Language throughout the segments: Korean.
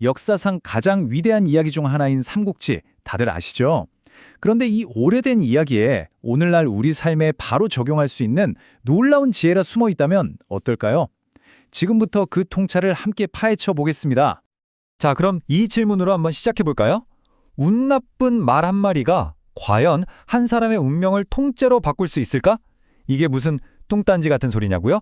역사상 가장 위대한 이야기 중 하나인 삼국지, 다들 아시죠? 그런데 이 오래된 이야기에 오늘날 우리 삶에 바로 적용할 수 있는 놀라운 지혜가 숨어 있다면 어떨까요? 지금부터 그 통찰을 함께 파헤쳐 보겠습니다. 자, 그럼 이 질문으로 한번 시작해 볼까요? 운 나쁜 말 한마리가 과연 한 사람의 운명을 통째로 바꿀 수 있을까? 이게 무슨 뚱딴지 같은 소리냐고요?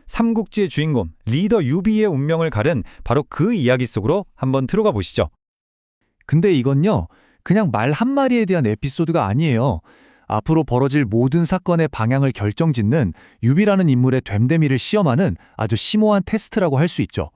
삼국지의 주인공 리더 유비의 운명을 가른 바로 그 이야기 속으로 한번 들어가 보시죠. 근데 이건요, 그냥 말 한마리에 대한 에피소드가 아니에요. 앞으로 벌어질 모든 사건의 방향을 결정짓는 유비라는 인물의 됨됨이를 시험하는 아주 심오한 테스트라고 할 수 있죠.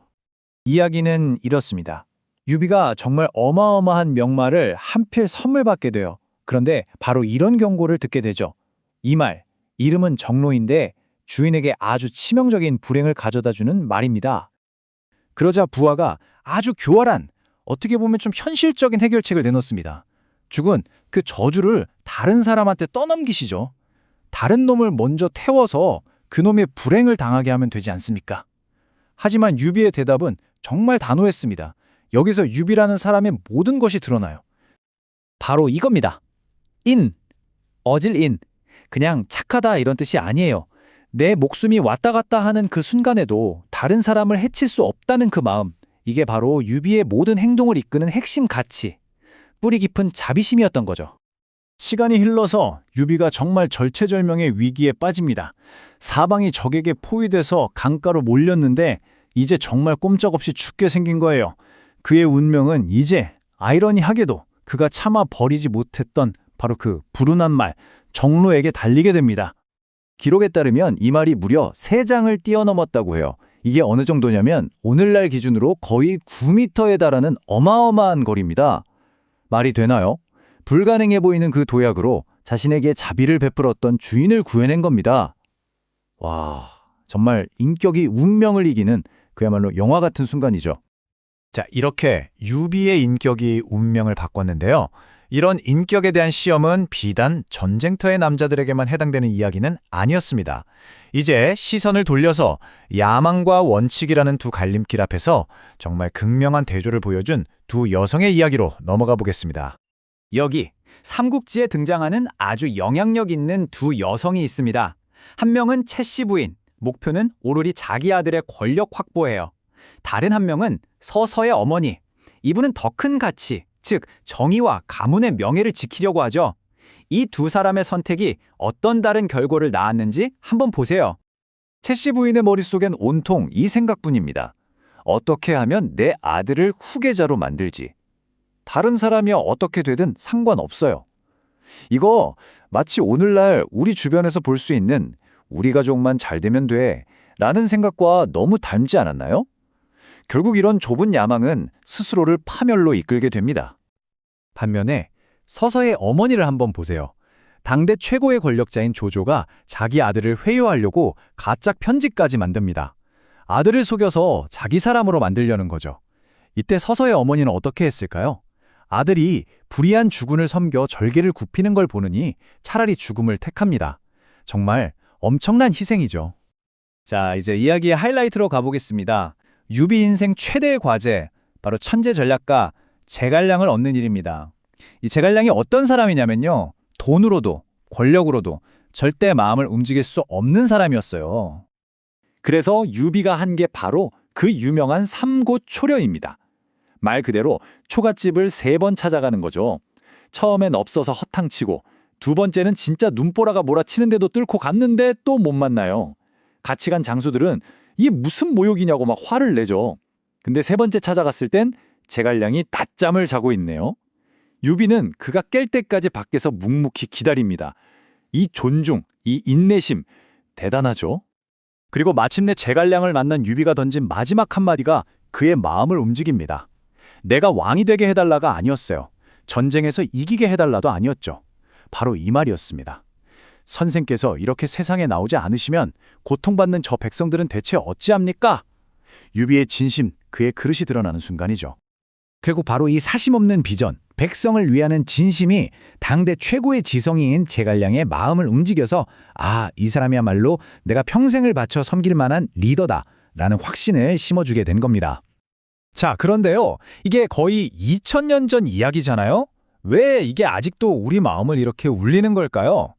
이야기는 이렇습니다. 유비가 정말 어마어마한 명마를 한 필 선물 받게 돼요. 그런데 바로 이런 경고를 듣게 되죠. 이 말, 이름은 정로인데 주인에게 아주 치명적인 불행을 가져다주는 말입니다. 그러자 부하가 아주 교활한, 어떻게 보면 좀 현실적인 해결책을 내놓습니다. 죽은 그 저주를 다른 사람한테 떠넘기시죠. 다른 놈을 먼저 태워서 그 놈의 불행을 당하게 하면 되지 않습니까? 하지만 유비의 대답은 정말 단호했습니다. 여기서 유비라는 사람의 모든 것이 드러나요. 바로 이겁니다. 인, 어질인. 그냥 착하다 이런 뜻이 아니에요. 내 목숨이 왔다 갔다 하는 그 순간에도 다른 사람을 해칠 수 없다는 그 마음. 이게 바로 유비의 모든 행동을 이끄는 핵심 가치. 뿌리 깊은 자비심이었던 거죠. 시간이 흘러서 유비가 정말 절체절명의 위기에 빠집니다. 사방이 적에게 포위돼서 강가로 몰렸는데 이제 정말 꼼짝없이 죽게 생긴 거예요. 그의 운명은 이제 아이러니하게도 그가 차마 버리지 못했던 바로 그 불운한 말, 정로에게 달리게 됩니다. 기록에 따르면 이 말이 무려 3장을 뛰어넘었다고 해요. 이게 어느 정도냐면 오늘날 기준으로 거의 9m에 달하는 어마어마한 거리입니다. 말이 되나요? 불가능해 보이는 그 도약으로 자신에게 자비를 베풀었던 주인을 구해낸 겁니다. 와, 정말 인격이 운명을 이기는 그야말로 영화 같은 순간이죠. 자, 이렇게 유비의 인격이 운명을 바꿨는데요. 이런 인격에 대한 시험은 비단 전쟁터의 남자들에게만 해당되는 이야기는 아니었습니다. 이제 시선을 돌려서 야망과 원칙이라는 두 갈림길 앞에서 정말 극명한 대조를 보여준 두 여성의 이야기로 넘어가 보겠습니다. 여기 삼국지에 등장하는 아주 영향력 있는 두 여성이 있습니다. 한 명은 채씨 부인, 목표는 오로리 자기 아들의 권력 확보예요. 다른 한 명은 서서의 어머니, 이분은 더 큰 가치, 즉 정의와 가문의 명예를 지키려고 하죠. 이 두 사람의 선택이 어떤 다른 결과를 낳았는지 한번 보세요. 채씨 부인의 머릿속엔 온통 이 생각뿐입니다. 어떻게 하면 내 아들을 후계자로 만들지. 다른 사람이 어떻게 되든 상관없어요. 이거 마치 오늘날 우리 주변에서 볼 수 있는 우리 가족만 잘 되면 돼 라는 생각과 너무 닮지 않았나요? 결국 이런 좁은 야망은 스스로를 파멸로 이끌게 됩니다. 반면에 서서의 어머니를 한번 보세요. 당대 최고의 권력자인 조조가 자기 아들을 회유하려고 가짜 편지까지 만듭니다. 아들을 속여서 자기 사람으로 만들려는 거죠. 이때 서서의 어머니는 어떻게 했을까요? 아들이 불의한 주군을 섬겨 절개를 굽히는 걸 보느니 차라리 죽음을 택합니다. 정말 엄청난 희생이죠. 자, 이제 이야기의 하이라이트로 가보겠습니다. 유비 인생 최대의 과제, 바로 천재 전략가 제갈량을 얻는 일입니다. 이 제갈량이 어떤 사람이냐면요. 돈으로도 권력으로도 절대 마음을 움직일 수 없는 사람이었어요. 그래서 유비가 한 게 바로 그 유명한 삼고초려입니다. 말 그대로 초가집을 3번 찾아가는 거죠. 처음엔 없어서 허탕치고 두 번째는 진짜 눈보라가 몰아치는데도 뚫고 갔는데 또 못 만나요. 같이 간 장수들은 이게 무슨 모욕이냐고 막 화를 내죠. 근데 3번째 찾아갔을 땐 제갈량이 낮잠을 자고 있네요. 유비는 그가 깰 때까지 밖에서 묵묵히 기다립니다. 이 존중, 이 인내심, 대단하죠? 그리고 마침내 제갈량을 만난 유비가 던진 마지막 한마디가 그의 마음을 움직입니다. 내가 왕이 되게 해달라가 아니었어요. 전쟁에서 이기게 해달라도 아니었죠. 바로 이 말이었습니다. 선생께서 이렇게 세상에 나오지 않으시면 고통받는 저 백성들은 대체 어찌합니까? 유비의 진심, 그의 그릇이 드러나는 순간이죠. 결국 바로 이 사심없는 비전, 백성을 위하는 진심이 당대 최고의 지성인인 제갈량의 마음을 움직여서 이 사람이야말로 내가 평생을 바쳐 섬길 만한 리더다 라는 확신을 심어주게 된 겁니다. 자, 그런데요. 이게 거의 2000년 전 이야기잖아요? 왜 이게 아직도 우리 마음을 이렇게 울리는 걸까요?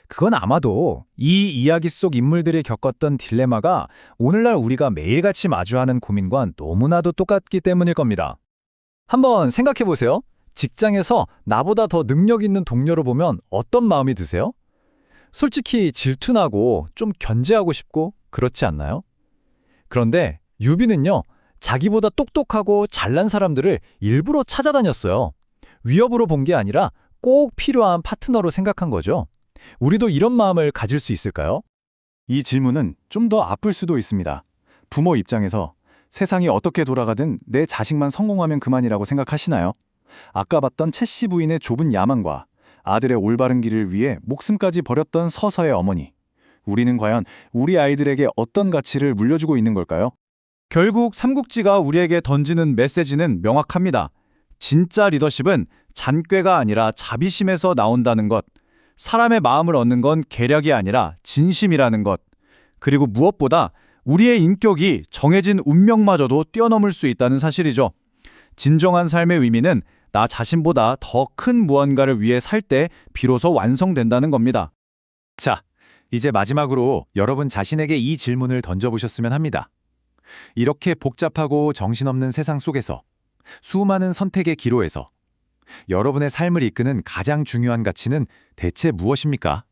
그건 아마도 이 이야기 속 인물들이 겪었던 딜레마가 오늘날 우리가 매일같이 마주하는 고민과 너무나도 똑같기 때문일 겁니다. 한번 생각해 보세요. 직장에서 나보다 더 능력 있는 동료를 보면 어떤 마음이 드세요? 솔직히 질투나고 좀 견제하고 싶고 그렇지 않나요? 그런데 유비는요, 자기보다 똑똑하고 잘난 사람들을 일부러 찾아다녔어요. 위협으로 본 게 아니라 꼭 필요한 파트너로 생각한 거죠. 우리도 이런 마음을 가질 수 있을까요? 이 질문은 좀 더 아플 수도 있습니다. 부모 입장에서 세상이 어떻게 돌아가든 내 자식만 성공하면 그만이라고 생각하시나요? 아까 봤던 채씨 부인의 좁은 야망과 아들의 올바른 길을 위해 목숨까지 버렸던 서서의 어머니. 우리는 과연 우리 아이들에게 어떤 가치를 물려주고 있는 걸까요? 결국 삼국지가 우리에게 던지는 메시지는 명확합니다. 진짜 리더십은 잔꾀가 아니라 자비심에서 나온다는 것. 사람의 마음을 얻는 건 계략이 아니라 진심이라는 것. 그리고 무엇보다 우리의 인격이 정해진 운명마저도 뛰어넘을 수 있다는 사실이죠. 진정한 삶의 의미는 나 자신보다 더 큰 무언가를 위해 살 때 비로소 완성된다는 겁니다. 자, 이제 마지막으로 여러분 자신에게 이 질문을 던져보셨으면 합니다. 이렇게 복잡하고 정신없는 세상 속에서 수많은 선택의 기로에서 여러분의 삶을 이끄는 가장 중요한 가치는 대체 무엇입니까?